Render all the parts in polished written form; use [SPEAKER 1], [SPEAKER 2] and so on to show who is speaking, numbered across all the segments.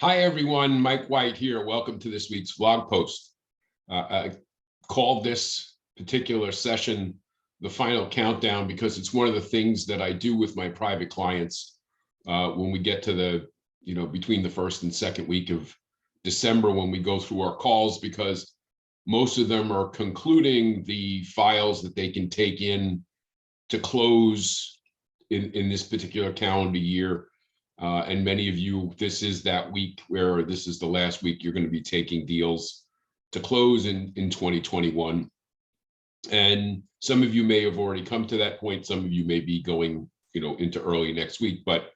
[SPEAKER 1] Hi, everyone. Mike White here. Welcome to this week's blog post. I called this particular session the final countdown because it's one of the things that I do with my private clients when we get to between the first and second week of December when we go through our calls, because most of them are concluding the files that they can take in to close in this particular calendar year. And many of you, this is that week where this is the last week you're going to be taking deals to close in 2021. And some of you may have already come to that point. Some of you may be going, into early next week. But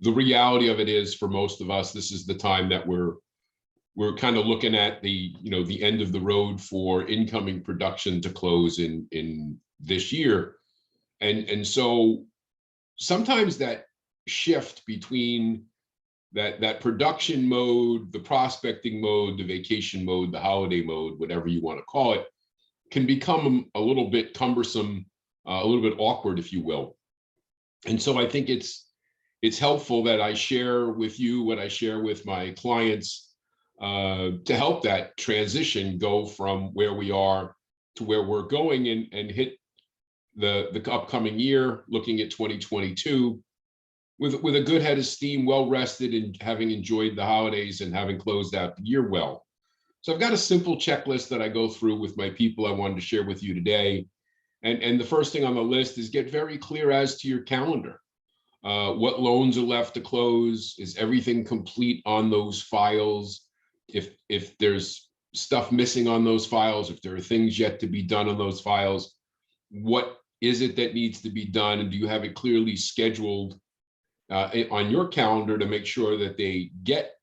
[SPEAKER 1] the reality of it is, for most of us, this is the time that we're kind of looking at the end of the road for incoming production to close in this year. And so sometimes that shift between that production mode, the prospecting mode, the vacation mode, the holiday mode, whatever you want to call it, can become a little bit cumbersome, a little bit awkward, if you will. And so I think it's helpful that I share with you what I share with my clients to help that transition go from where we are to where we're going and hit the upcoming year, looking at 2022. With a good head of steam, well rested, and having enjoyed the holidays and having closed out the year well. So I've got a simple checklist that I go through with my people I wanted to share with you today. And the first thing on the list is get very clear as to your calendar. What loans are left to close? Is everything complete on those files? If there's stuff missing on those files, if there are things yet to be done on those files, what is it that needs to be done? And do you have it clearly scheduled on your calendar to make sure that they get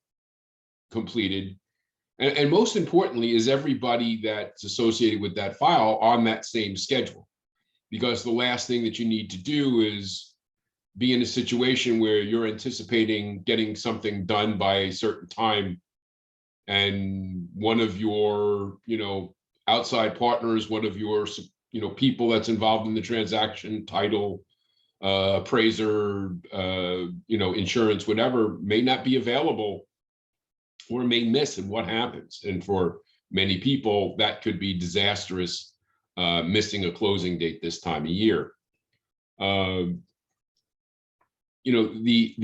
[SPEAKER 1] completed? And most importantly, is everybody that's associated with that file on that same schedule? Because the last thing that you need to do is be in a situation where you're anticipating getting something done by a certain time, and one of your outside partners, one of your people that's involved in the transaction, title, appraiser, insurance, whatever, may not be available or may miss, and what happens? And for many people, that could be disastrous, missing a closing date this time of year. The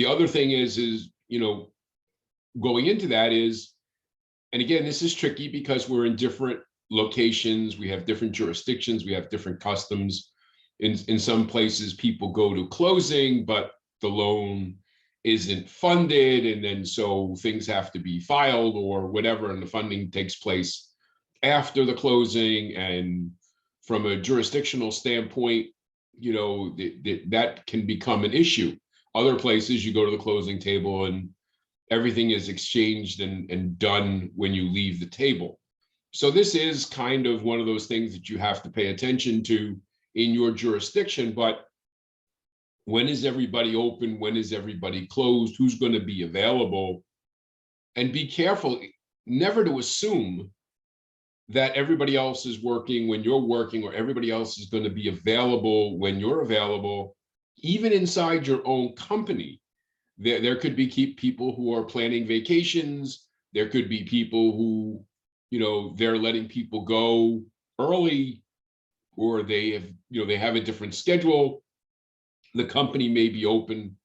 [SPEAKER 1] other thing is going into that is, and again, this is tricky because we're in different locations, we have different jurisdictions, we have different customs. In some places, people go to closing, but the loan isn't funded, and then so things have to be filed or whatever, and the funding takes place after the closing. And from a jurisdictional standpoint, that can become an issue. Other places, you go to the closing table and everything is exchanged and done when you leave the table. So this is kind of one of those things that you have to pay attention to in your jurisdiction. But when is everybody open? When is everybody closed? Who's going to be available? And be careful never to assume that everybody else is working when you're working, or everybody else is going to be available when you're available. Even inside your own company, there could be people who are planning vacations. There could be people who, they're letting people go early, or they have a different schedule. The company may be open,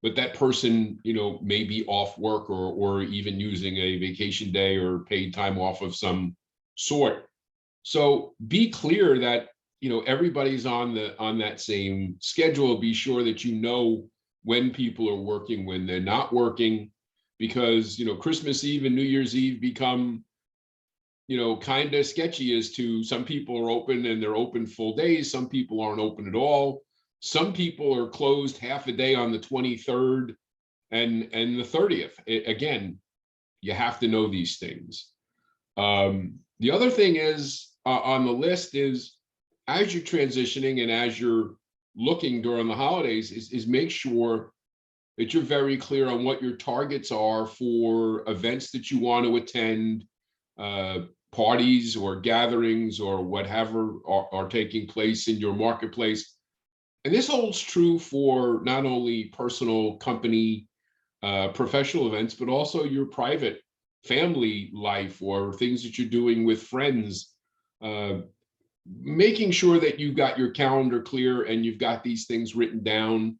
[SPEAKER 1] but that person, may be off work or even using a vacation day or paid time off of some sort. So be clear that, everybody's on that same schedule. Be sure that when people are working, when they're not working, because, Christmas Eve and New Year's Eve become kind of sketchy as to, some people are open and they're open full days. Some people aren't open at all. Some people are closed half a day on the 23rd and the 30th. Again, you have to know these things. The other thing is on the list is, as you're transitioning and as you're looking during the holidays, is make sure that you're very clear on what your targets are for events that you want to attend, parties or gatherings or whatever are taking place in your marketplace. And this holds true for not only personal, company, professional events, but also your private family life or things that you're doing with friends. Making sure that you've got your calendar clear and you've got these things written down,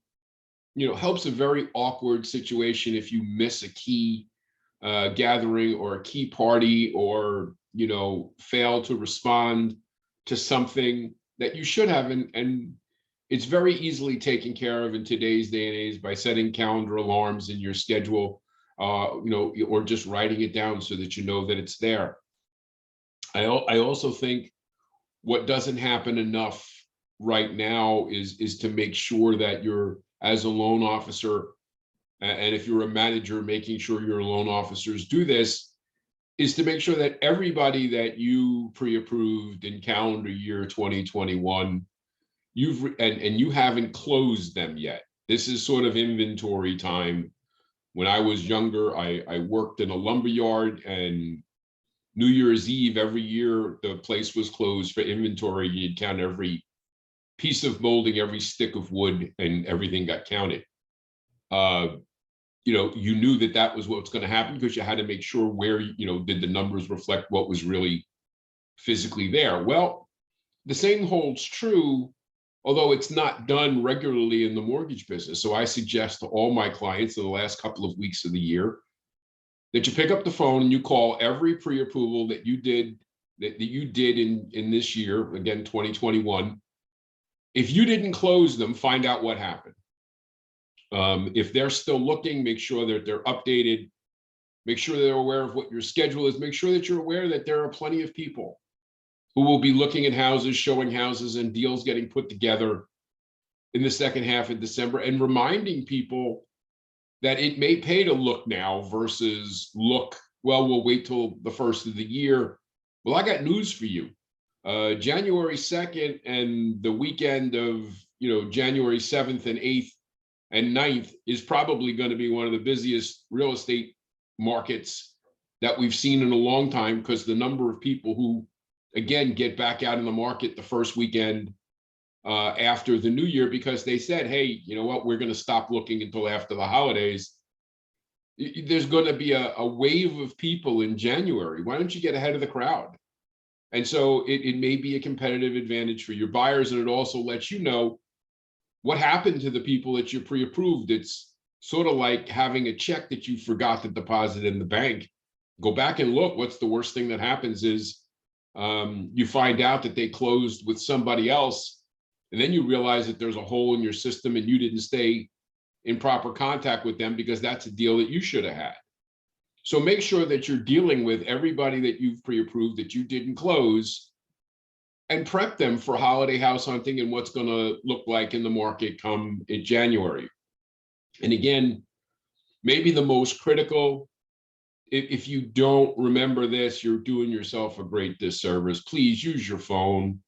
[SPEAKER 1] helps a very awkward situation if you miss a key gathering or a key party, or fail to respond to something that you should have. And it's very easily taken care of in today's day and age by setting calendar alarms in your schedule, or just writing it down so that you know that it's there. I also think what doesn't happen enough right now is to make sure that you're, as a loan officer, and if you're a manager, making sure your loan officers do this, is to make sure that everybody that you pre-approved in calendar year 2021, and you haven't closed them yet. This is sort of inventory time. When I was younger, I worked in a lumber yard, and New Year's Eve every year, the place was closed for inventory. You'd count every piece of molding, every stick of wood, and everything got counted. You knew that was what's going to happen, because you had to make sure where, did the numbers reflect what was really physically there. Well, the same holds true, although it's not done regularly in the mortgage business. So I suggest to all my clients in the last couple of weeks of the year that you pick up the phone and you call every pre-approval that you did in this year, again, 2021. If you didn't close them, find out what happened. If they're still looking, make sure that they're updated. Make sure they're aware of what your schedule is. Make sure that you're aware that there are plenty of people who will be looking at houses, showing houses, and deals getting put together in the second half of December, and reminding people that it may pay to look now versus we'll wait till the first of the year. Well, I got news for you. January 2nd and the weekend of, January 7th and 8th and 9th is probably going to be one of the busiest real estate markets that we've seen in a long time, because the number of people who, again, get back out in the market the first weekend after the new year, because they said, hey, you know what, we're going to stop looking until after the holidays. There's going to be a wave of people in January. Why don't you get ahead of the crowd? And so it may be a competitive advantage for your buyers, and it also lets you know what happened to the people that you pre-approved. It's sort of like having a check that you forgot to deposit in the bank. Go back and look. What's the worst thing that happens is you find out that they closed with somebody else, and then you realize that there's a hole in your system and you didn't stay in proper contact with them, because that's a deal that you should have had. So make sure that you're dealing with everybody that you've pre-approved that you didn't close, and prep them for holiday house hunting and what's going to look like in the market come in January. And again, maybe the most critical, if you don't remember this, you're doing yourself a great disservice. Please use your phone.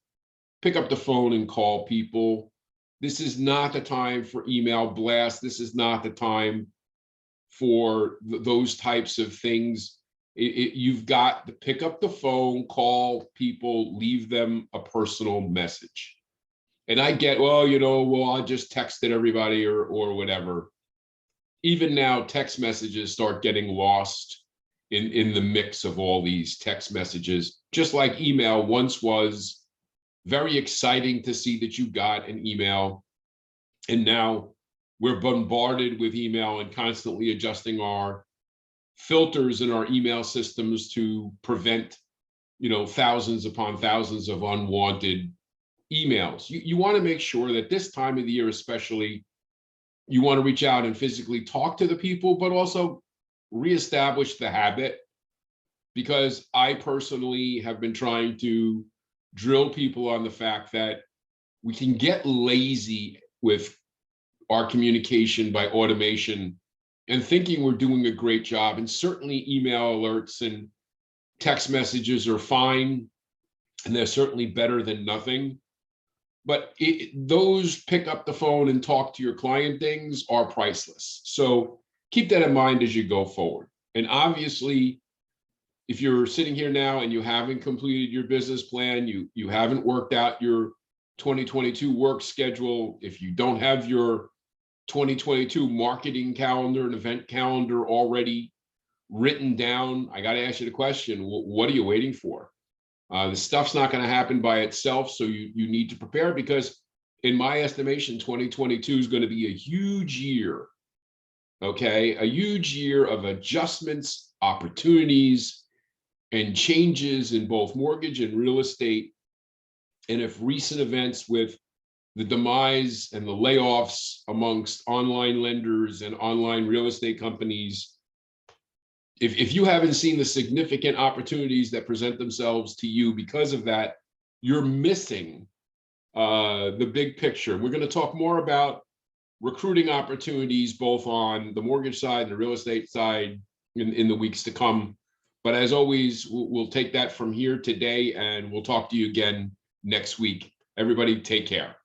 [SPEAKER 1] Pick up the phone and call people. This is not the time for email blasts. This is not the time for those types of things. You've got to pick up the phone, call people, leave them a personal message. And I get, I'll just text it everybody or whatever. Even now, text messages start getting lost in the mix of all these text messages. Just like email once was very exciting to see that you got an email. And now we're bombarded with email and constantly adjusting our filters in our email systems to prevent, thousands upon thousands of unwanted emails. You want to make sure that this time of the year, especially, you want to reach out and physically talk to the people, but also reestablish the habit, because I personally have been trying to drill people on the fact that we can get lazy with our communication by automation and thinking we're doing a great job. And certainly email alerts and text messages are fine, and they're certainly better than nothing. But those pick up the phone and talk to your client things are priceless. So keep that in mind as you go forward. And obviously, if you're sitting here now and you haven't completed your business plan, you haven't worked out your 2022 work schedule, if you don't have your 2022 marketing calendar and event calendar already written down, I got to ask you the question, what are you waiting for? The stuff's not going to happen by itself, so you need to prepare, because in my estimation, 2022 is going to be a huge year, okay? A huge year of adjustments, opportunities, and changes in both mortgage and real estate. And if recent events with the demise and the layoffs amongst online lenders and online real estate companies, if you haven't seen the significant opportunities that present themselves to you because of that, you're missing the big picture. We're going to talk more about recruiting opportunities, both on the mortgage side and the real estate side in the weeks to come. But as always, we'll take that from here today, and we'll talk to you again next week. Everybody, take care.